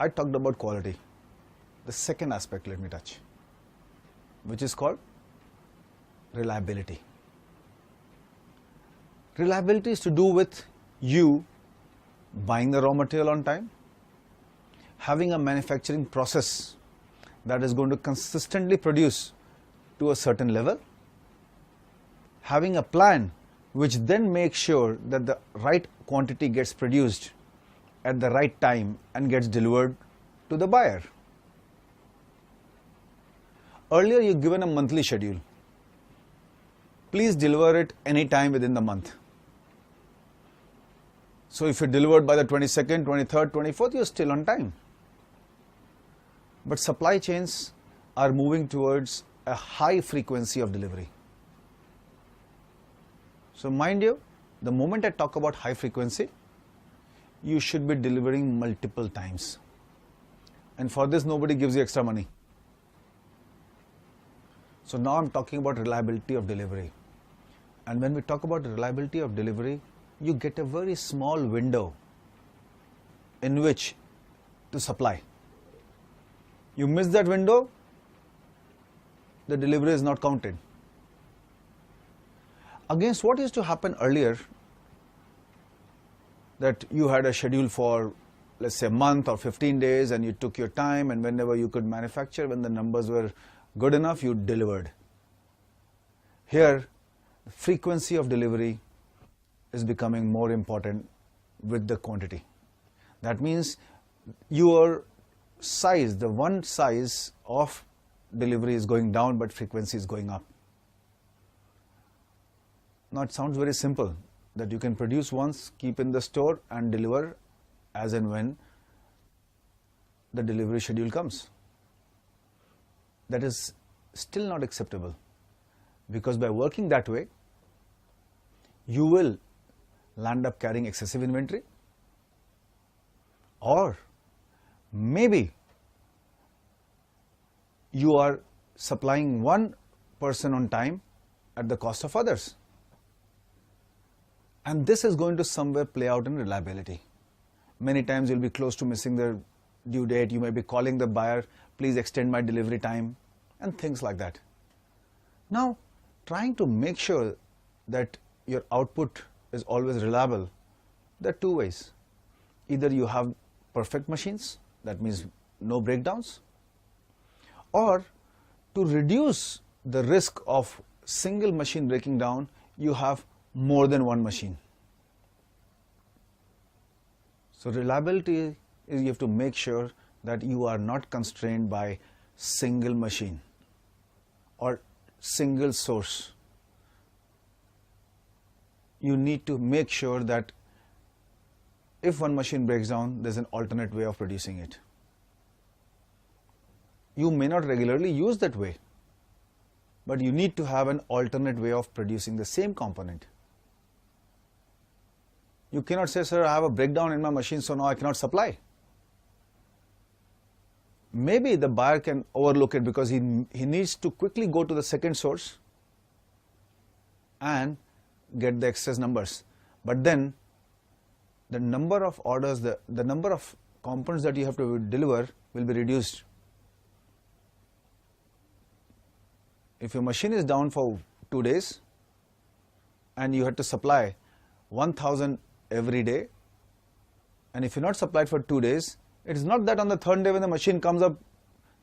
I talked about quality. The second aspect let me touch, which is called reliability. Reliability is to do with you buying the raw material on time, having a manufacturing process that is going to consistently produce to a certain level, having a plan which then makes sure that the right quantity gets produced at the right time and gets delivered to the buyer. Earlier you given a monthly schedule. Please deliver it any time within the month. So if you delivered by the 22nd, 23rd, 24th, you're still on time. But supply chains are moving towards a high frequency of delivery. So mind you, the moment I talk about high frequency, you should be delivering multiple times. And for this, nobody gives you extra money. So now I'm talking about reliability of delivery. And when we talk about reliability of delivery, you get a very small window in which to supply. You miss that window, the delivery is not counted. Against what used to happen earlier, that you had a schedule for, let's say, a month or 15 days and you took your time, and whenever you could manufacture, when the numbers were good enough, you delivered. Here, the frequency of delivery is becoming more important with the quantity. That means your size, the one size of delivery is going down, but frequency is going up. Now it sounds very simple, that you can produce once, keep in the store and deliver as and when the delivery schedule comes. That is still not acceptable, because by working that way, you will land up carrying excessive inventory, or maybe you are supplying one person on time at the cost of others. And this is going to somewhere play out in reliability. Many times you'll be close to missing the due date, you may be calling the buyer, please extend my delivery time, and things like that. Now, trying to make sure that your output is always reliable, there are two ways. Either you have perfect machines, that means no breakdowns, or to reduce the risk of single machine breaking down, you have more than one machine. So reliability is you have to make sure that you are not constrained by single machine or single source. You need to make sure that if one machine breaks down, there's an alternate way of producing it. You may not regularly use that way, but you need to have an alternate way of producing the same component. You cannot say, sir, I have a breakdown in my machine, so now I cannot supply. Maybe the buyer can overlook it because he needs to quickly go to the second source and get the excess numbers. But then the number of orders, the number of components that you have to deliver will be reduced. If your machine is down for 2 days and you have to supply 1,000 every day, and if you're not supplied for 2 days, it is not that on the third day when the machine comes up,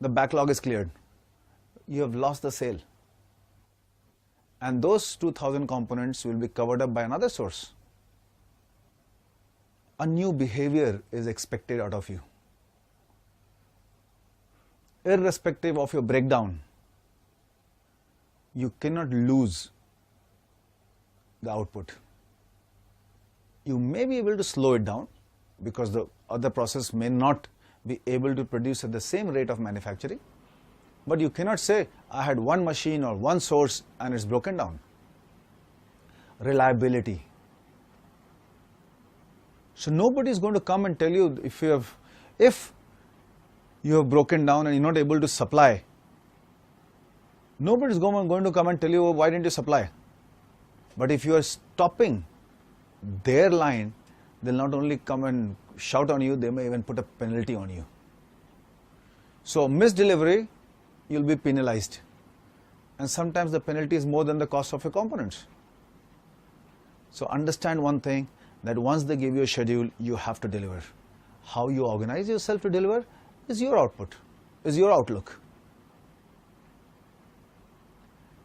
the backlog is cleared. You have lost the sale. And those 2,000 components will be covered up by another source. A new behavior is expected out of you. Irrespective of your breakdown, you cannot lose the output. You may be able to slow it down because the other process may not be able to produce at the same rate of manufacturing, but you cannot say, I had one machine or one source and it's broken down. Reliability. So nobody is going to come and tell you if you have broken down and you're not able to supply. Nobody is going to come and tell you, oh, why didn't you supply? But if you are stopping their line, they'll not only come and shout on you, they may even put a penalty on you. So missed delivery, you'll be penalized. And sometimes the penalty is more than the cost of your components. So understand one thing, that once they give you a schedule, you have to deliver. How you organize yourself to deliver is your output, is your outlook.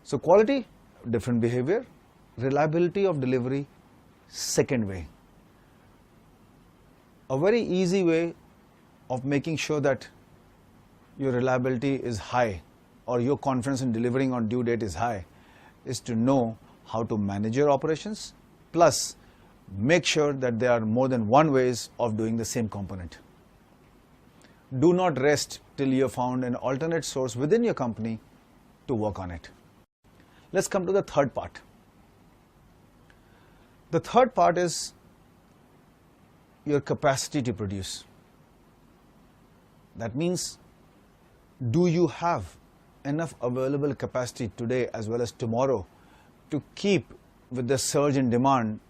So quality, different behavior. Reliability of delivery, second way. A very easy way of making sure that your reliability is high or your confidence in delivering on due date is high is to know how to manage your operations, plus make sure that there are more than one ways of doing the same component. Do not rest till you have found an alternate source within your company to work on it. Let's come to the third part. The third part is your capacity to produce. That means, do you have enough available capacity today as well as tomorrow to keep with the surge in demand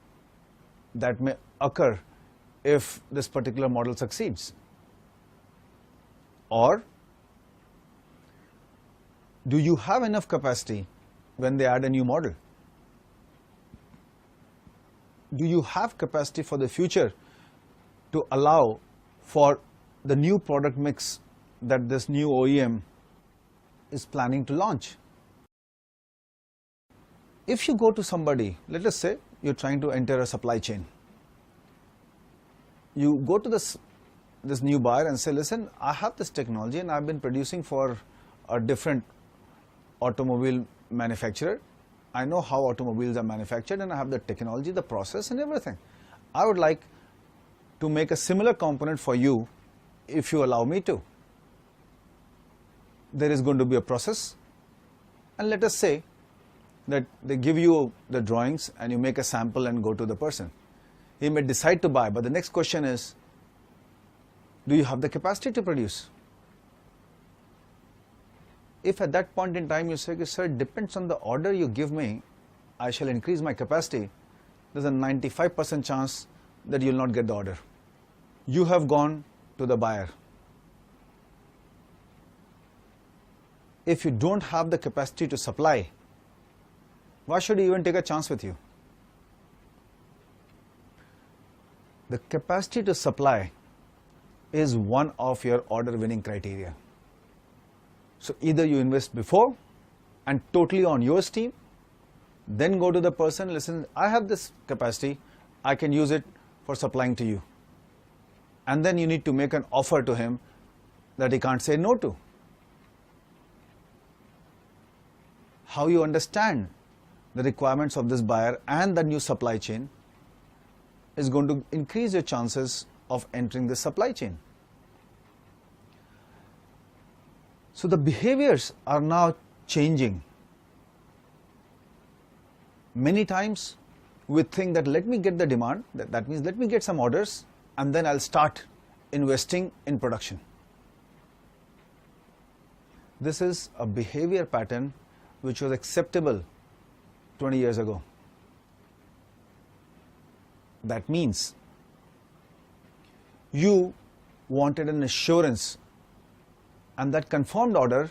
that may occur if this particular model succeeds? Or do you have enough capacity when they add a new model? Do you have capacity for the future to allow for the new product mix that this new OEM is planning to launch? If you go to somebody, let us say you're trying to enter a supply chain. You go to this new buyer and say, listen, I have this technology and I've been producing for a different automobile manufacturer. I know how automobiles are manufactured and I have the technology, the process and everything. I would like to make a similar component for you if you allow me to. There is going to be a process, and let us say that they give you the drawings and you make a sample and go to the person. He may decide to buy, but the next question is, do you have the capacity to produce? If at that point in time you say, sir, it depends on the order you give me, I shall increase my capacity, there's a 95% chance that you will not get the order. You have gone to the buyer. If you don't have the capacity to supply, why should he even take a chance with you? The capacity to supply is one of your order winning criteria. So either you invest before and totally on your steam, then go to the person, listen, I have this capacity, I can use it for supplying to you. And then you need to make an offer to him that he can't say no to. How you understand the requirements of this buyer and the new supply chain is going to increase your chances of entering the supply chain. So the behaviors are now changing. Many times we think that let me get the demand, that means let me get some orders and then I'll start investing in production. This is a behavior pattern which was acceptable 20 years ago. That means you wanted an assurance and that confirmed order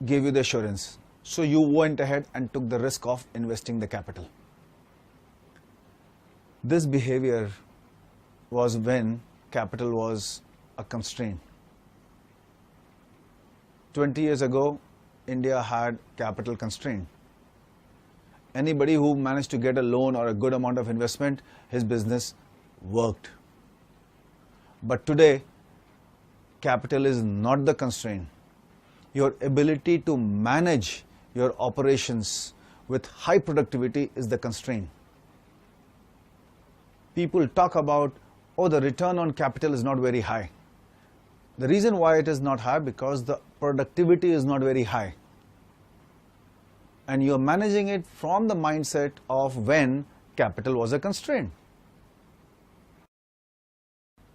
gave you the assurance. So you went ahead and took the risk of investing the capital. This behavior was when capital was a constraint. 20 years ago, India had capital constraint. Anybody who managed to get a loan or a good amount of investment, his business worked. But today, capital is not the constraint. Your ability to manage your operations with high productivity is the constraint. People talk about, oh, the return on capital is not very high. The reason why it is not high because the productivity is not very high. And you are managing it from the mindset of when capital was a constraint.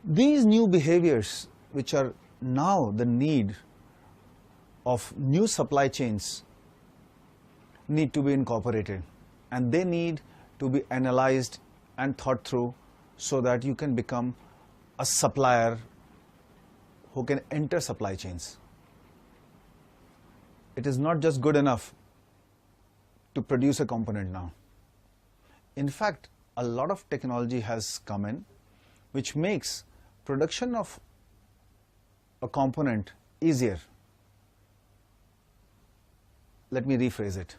These new behaviors, which are now the need of new supply chains, need to be incorporated, and they need to be analyzed and thought through so that you can become a supplier who can enter supply chains. it is not just good enough to produce a component now. In fact, a lot of technology has come in which makes production of a component easier. Let me rephrase it.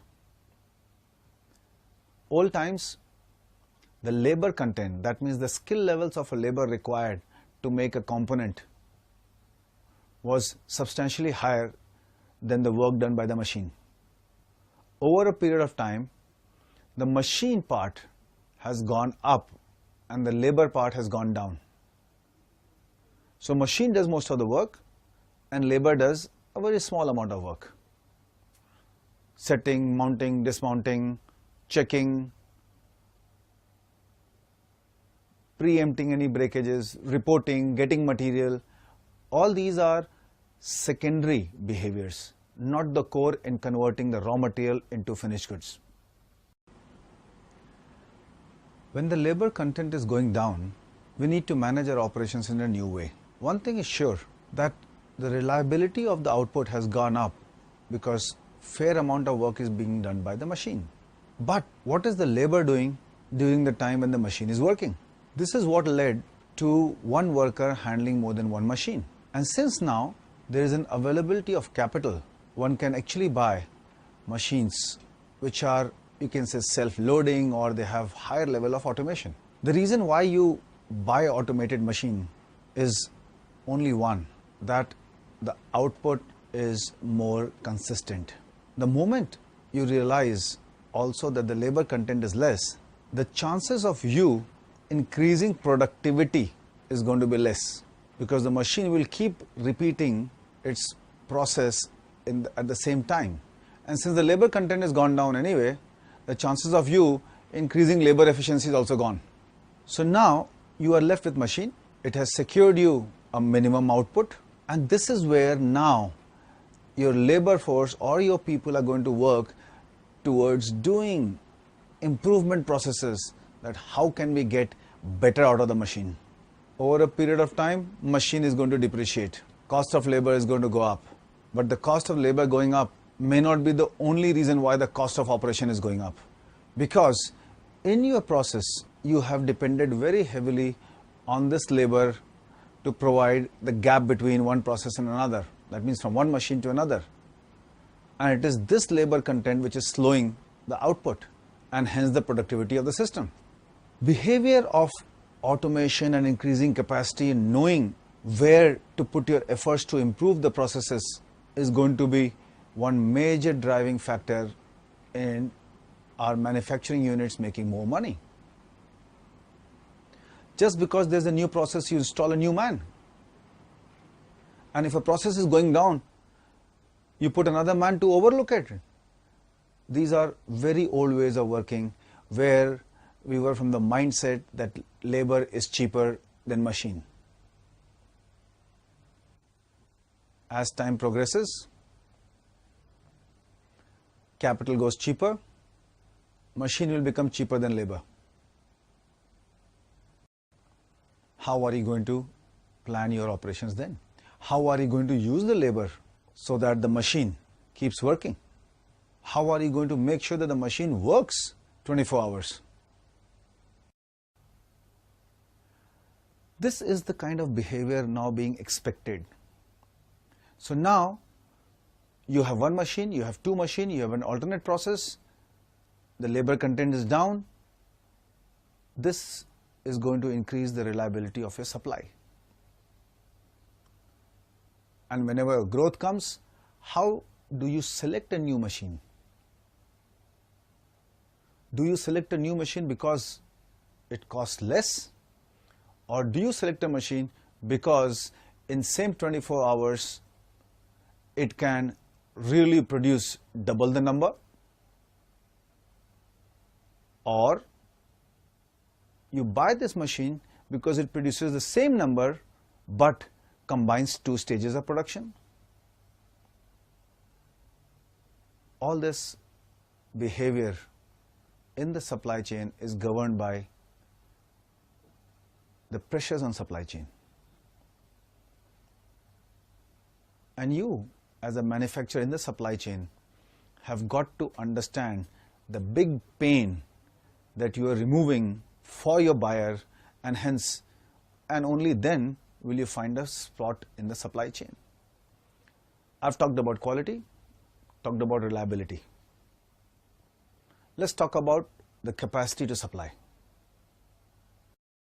Old times, the labor content, that means the skill levels of a labor required to make a component, was substantially higher than the work done by the machine. Over a period of time, the machine part has gone up and the labor part has gone down. So machine does most of the work and labor does a very small amount of work. Setting, mounting, dismounting, checking, preempting any breakages, reporting, getting material, all these are secondary behaviors, not the core in converting the raw material into finished goods. When the labor content is going down, we need to manage our operations in a new way. One thing is sure, that the reliability of the output has gone up because fair amount of work is being done by the machine. But what is the labor doing during the time when the machine is working? This is what led to one worker handling more than one machine. And since now there is an availability of capital, one can actually buy machines which are, you can say, self-loading, or they have higher level of automation. The reason why you buy automated machine is only one, that the output is more consistent. The moment you realize also that the labor content is less, the chances of you increasing productivity is going to be less, because the machine will keep repeating its process at the same time. And since the labor content has gone down anyway, the chances of you increasing labor efficiency is also gone. So now you are left with machine. It has secured you a minimum output, and this is where now your labor force or your people are going to work towards doing improvement processes, that how can we get better out of the machine. Over a period of time, machine is going to depreciate. Cost of labor is going to go up. But the cost of labor going up may not be the only reason why the cost of operation is going up. Because in your process, you have depended very heavily on this labor to provide the gap between one process and another. That means from one machine to another. And it is this labor content which is slowing the output and hence the productivity of the system. Behavior of automation and increasing capacity and knowing where to put your efforts to improve the processes is going to be one major driving factor in our manufacturing units making more money. Just because there's a new process, you install a new man. And if a process is going down, you put another man to overlook it. These are very old ways of working, where we were from the mindset that labor is cheaper than machine. As time progresses, capital goes cheaper, machine will become cheaper than labor. How are you going to plan your operations then? How are you going to use the labor so that the machine keeps working? How are you going to make sure that the machine works 24 hours? This is the kind of behavior now being expected. So now you have one machine, you have two machines, you have an alternate process, the labor content is down. This is going to increase the reliability of your supply. And whenever growth comes, how do you select a new machine? Do you select a new machine because it costs less? Or do you select a machine because in same 24 hours, it can really produce double the number? Or you buy this machine because it produces the same number but combines two stages of production? All this behavior in the supply chain is governed by the pressures on supply chain. And you as a manufacturer in the supply chain have got to understand the big pain that you are removing for your buyer, and hence, and only then will you find a spot in the supply chain. I've talked about quality, talked about reliability. Let's talk about the capacity to supply.